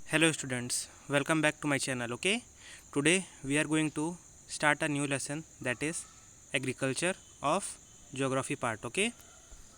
Hello students, welcome back to my channel. Okay, today we are going to start a new lesson, that is agriculture of geography part. Okay,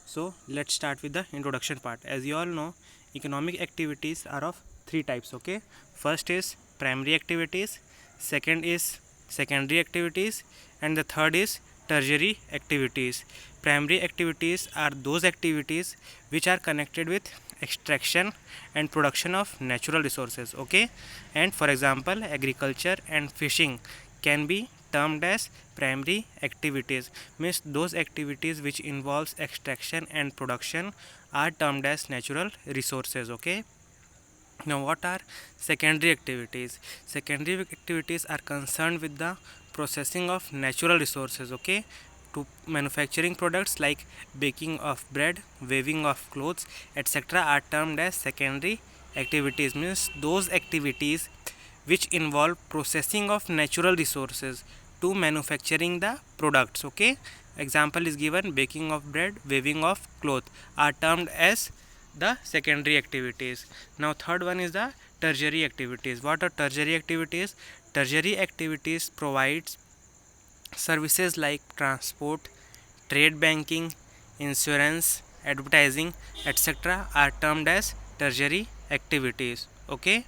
so let's start with the introduction part. As you all know, economic activities are of three types. Okay, first is primary activities, second is secondary activities, and the third is tertiary activities. Primary activities are those activities which are connected with extraction and production of natural resources. Okay, and for example, agriculture and fishing can be termed as primary activities, means those activities which involves extraction and production are termed as natural resources. Okay, now what are secondary activities? Secondary activities are concerned with the processing of natural resources, okay, to manufacturing products like baking of bread, weaving of clothes, etc. are termed as secondary activities, means those activities which involve processing of natural resources to manufacturing the products. Okay, example is given: baking of bread, weaving of cloth are termed as the secondary activities. Now third one is the tertiary activities. What are tertiary activities? Tertiary activities provides services like transport, trade, banking, insurance, advertising, etc. are termed as tertiary activities. Okay,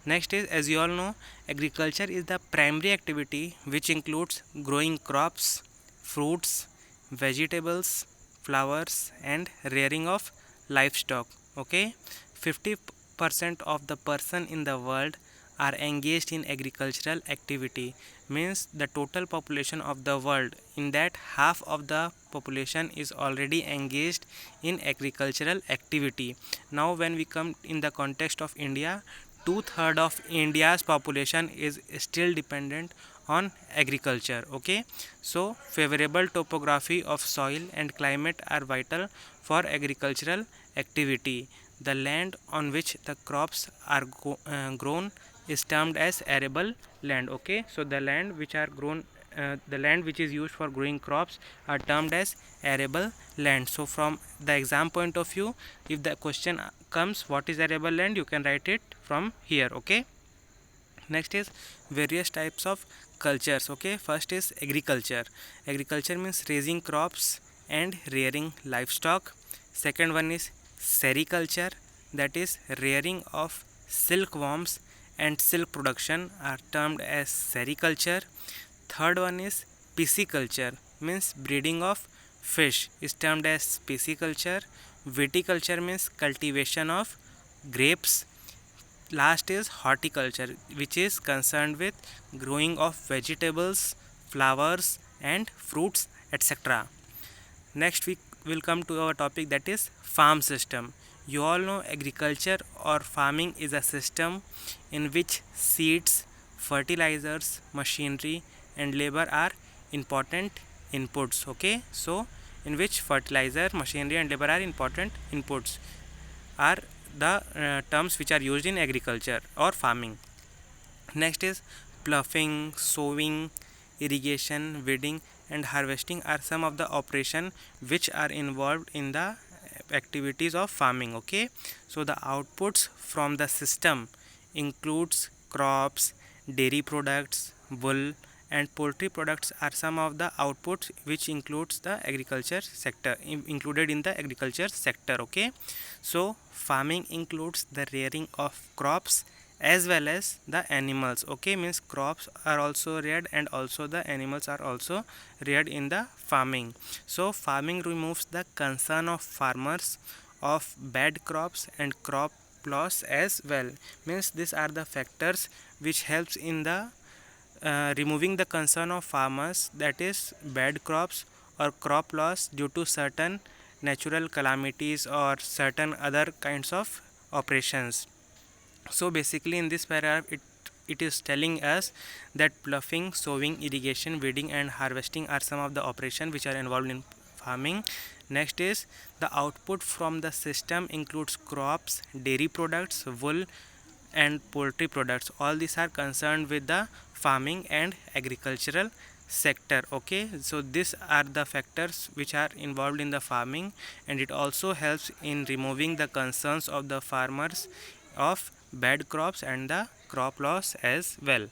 next is, as you all know, agriculture is the primary activity which includes growing crops, fruits, vegetables, flowers, and rearing of livestock. Okay, 50% of the person in the world are engaged in agricultural activity, means the total population of the world, in that half of the population is already engaged in agricultural activity. Now when we come in the context of India, two-thirds of India's population is still dependent on agriculture. Okay, so favorable topography of soil and climate are vital for agricultural activity. The land on which the crops are grown is termed as arable land. Okay, so the land which are grown, the land which is used for growing crops are termed as arable land. So from the exam point of view, if the question comes what is arable land, you can write it from here. Okay, next is various types of cultures. Okay, first is agriculture. Agriculture means raising crops and rearing livestock. Second one is sericulture, that is rearing of silkworms and silk production are termed as sericulture. Third one is pisciculture, means breeding of fish is termed as pisciculture. Viticulture means cultivation of grapes. Last is horticulture, which is concerned with growing of vegetables, flowers, and fruits, etc. Next we will come to our topic, that is farm system. You all know agriculture or farming is a system in which seeds, fertilizers, machinery, and labor are important inputs. Okay, so in which fertilizer, machinery, and labor are important inputs are the terms which are used in agriculture or farming. Next is ploughing, sowing, irrigation, weeding, and harvesting are some of the operation which are involved in the activities of farming. Okay, so the outputs from the system includes crops, dairy products, wool, and poultry products are some of the outputs which includes the agriculture sector, included in the agriculture sector. Okay, so farming includes the rearing of crops as well as the animals. Okay, means crops are also reared and also the animals are also reared in the farming. So farming removes the concern of farmers of bad crops and crop loss as well, means these are the factors which helps in the removing the concern of farmers, that is bad crops or crop loss due to certain natural calamities or certain other kinds of operations. So basically in this paragraph it is telling us that ploughing, sowing, irrigation, weeding, and harvesting are some of the operations which are involved in farming. Next is the output from the system includes crops, dairy products, wool, and poultry products. All these are concerned with the farming and agricultural sector. Okay, so these are the factors which are involved in the farming, and it also helps in removing the concerns of the farmers of bad crops and the crop loss as well.